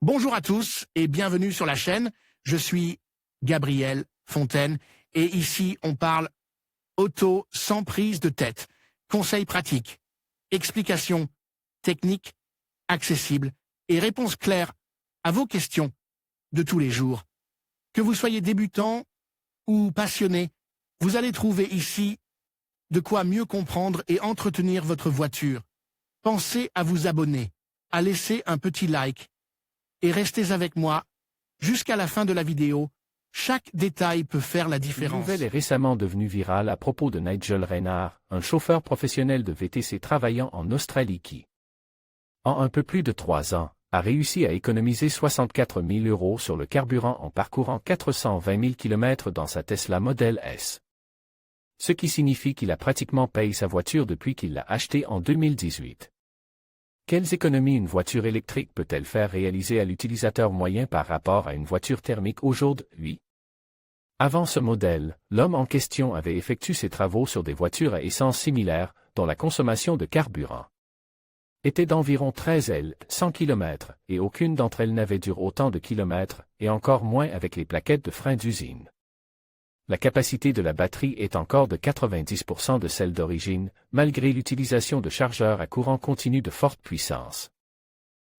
Bonjour à tous et bienvenue sur la chaîne. Je suis Gabriel Fontaine et ici on parle auto sans prise de tête. Conseils pratiques, explications techniques, accessibles et réponses claires à vos questions de tous les jours. Que vous soyez débutant ou passionné, vous allez trouver ici de quoi mieux comprendre et entretenir votre voiture. Pensez à vous abonner, à laisser un petit like et restez avec moi jusqu'à la fin de la vidéo. Chaque détail peut faire la différence. Une nouvelle est récemment devenue virale à propos de Nigel Reinhardt, un chauffeur professionnel de VTC travaillant en Australie qui, en un peu plus de 3 ans, a réussi à économiser 64 000 € sur le carburant en parcourant 420 000 km dans sa Tesla Model S. Ce qui signifie qu'il a pratiquement payé sa voiture depuis qu'il l'a achetée en 2018. Quelles économies une voiture électrique peut-elle faire réaliser à l'utilisateur moyen par rapport à une voiture thermique aujourd'hui? Avant ce modèle, l'homme en question avait effectué ses travaux sur des voitures à essence similaires, dont la consommation de carburant était d'environ 100 km, et aucune d'entre elles n'avait duré autant de kilomètres, et encore moins avec les plaquettes de frein d'usine. La capacité de la batterie est encore de 90% de celle d'origine, malgré l'utilisation de chargeurs à courant continu de forte puissance,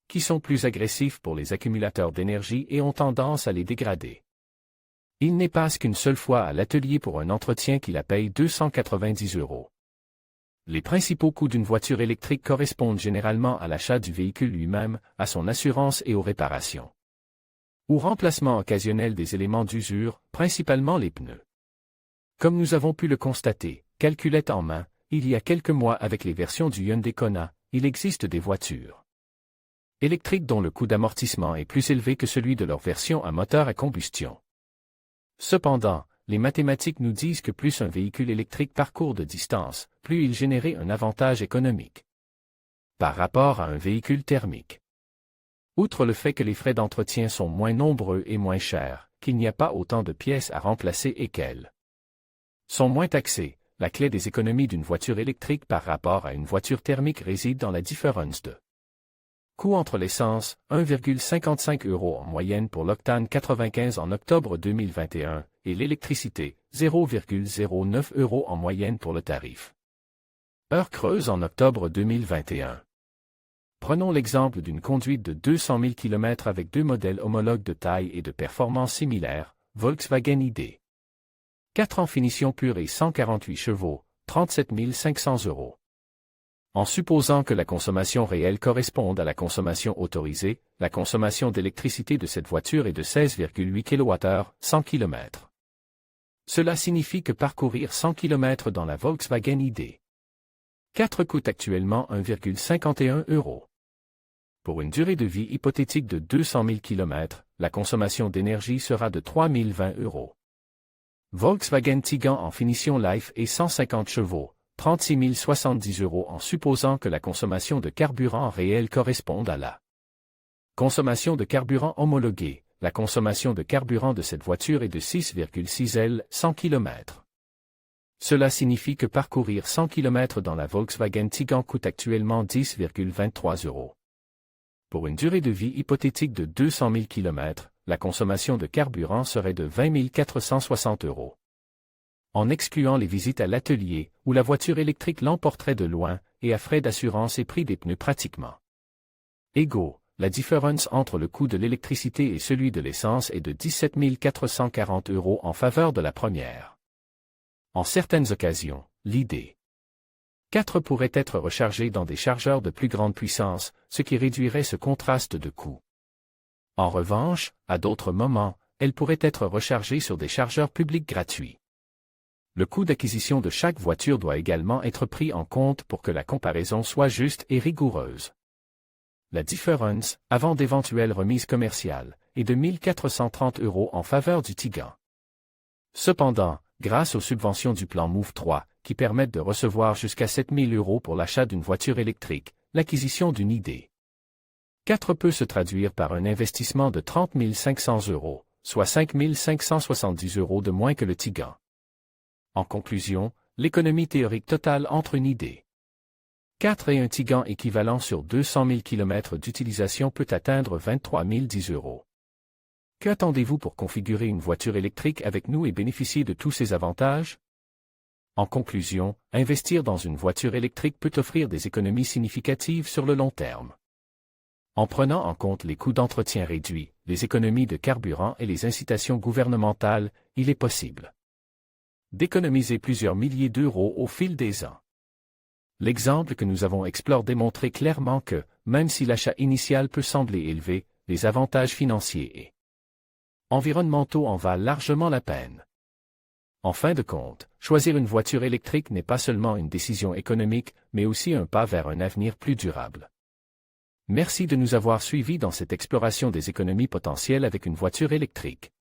qui sont plus agressifs pour les accumulateurs d'énergie et ont tendance à les dégrader. Il n'est pas qu'une seule fois à l'atelier pour un entretien qui la paye 290 €. Les principaux coûts d'une voiture électrique correspondent généralement à l'achat du véhicule lui-même, à son assurance et aux réparations, ou remplacement occasionnel des éléments d'usure, principalement les pneus. Comme nous avons pu le constater, calculette en main, il y a quelques mois avec les versions du Hyundai Kona, il existe des voitures électriques dont le coût d'amortissement est plus élevé que celui de leur version à moteur à combustion. Cependant, les mathématiques nous disent que plus un véhicule électrique parcourt de distance, plus il génère un avantage économique par rapport à un véhicule thermique. Outre le fait que les frais d'entretien sont moins nombreux et moins chers, qu'il n'y a pas autant de pièces à remplacer et qu'elles sont moins taxées, la clé des économies d'une voiture électrique par rapport à une voiture thermique réside dans la différence de coût entre l'essence, 1,55 € en moyenne pour l'octane 95 en octobre 2021, et l'électricité, 0,09 € en moyenne pour le tarif heure creuse en octobre 2021. Prenons l'exemple d'une conduite de 200 000 km avec deux modèles homologues de taille et de performance similaires, Volkswagen ID. 4 en finition pure et 148 chevaux, 37 500 €. En supposant que la consommation réelle corresponde à la consommation autorisée, la consommation d'électricité de cette voiture est de 16,8 kWh, 100 km. Cela signifie que parcourir 100 km dans la Volkswagen ID 4 coûte actuellement 1,51 €. Pour une durée de vie hypothétique de 200 000 km, la consommation d'énergie sera de 3 020 €. Volkswagen Tiguan en finition Life et 150 chevaux, 36 070 € en supposant que la consommation de carburant réelle corresponde à la consommation de carburant homologuée. La consommation de carburant de cette voiture est de 6,6 L 100 km. Cela signifie que parcourir 100 km dans la Volkswagen Tiguan coûte actuellement 10,23 €. Pour une durée de vie hypothétique de 200 000 km, la consommation de carburant serait de 20 460 €. En excluant les visites à l'atelier, où la voiture électrique l'emporterait de loin, et à frais d'assurance et prix des pneus pratiquement égaux, la différence entre le coût de l'électricité et celui de l'essence est de 17 440 € en faveur de la première. En certaines occasions, l'ID 4 pourrait être rechargée dans des chargeurs de plus grande puissance, ce qui réduirait ce contraste de coût. En revanche, à d'autres moments, elle pourrait être rechargée sur des chargeurs publics gratuits. Le coût d'acquisition de chaque voiture doit également être pris en compte pour que la comparaison soit juste et rigoureuse. La différence, avant d'éventuelles remises commerciales, est de 1 430 € en faveur du Tiguan. Cependant, grâce aux subventions du plan Move 3, qui permettent de recevoir jusqu'à 7 000 € pour l'achat d'une voiture électrique, l'acquisition d'une ID 4 peut se traduire par un investissement de 30 500 €, soit 5 570 € de moins que le Tiguan. En conclusion, l'économie théorique totale entre une ID 4 et un Tigran équivalent sur 200 000 km d'utilisation peut atteindre 23 010 €. Qu'attendez-vous pour configurer une voiture électrique avec nous et bénéficier de tous ces avantages? En conclusion, investir dans une voiture électrique peut offrir des économies significatives sur le long terme. En prenant en compte les coûts d'entretien réduits, les économies de carburant et les incitations gouvernementales, il est possible d'économiser plusieurs milliers d'euros au fil des ans. L'exemple que nous avons exploré démontre clairement que, même si l'achat initial peut sembler élevé, les avantages financiers et environnementaux en valent largement la peine. En fin de compte, choisir une voiture électrique n'est pas seulement une décision économique, mais aussi un pas vers un avenir plus durable. Merci de nous avoir suivis dans cette exploration des économies potentielles avec une voiture électrique.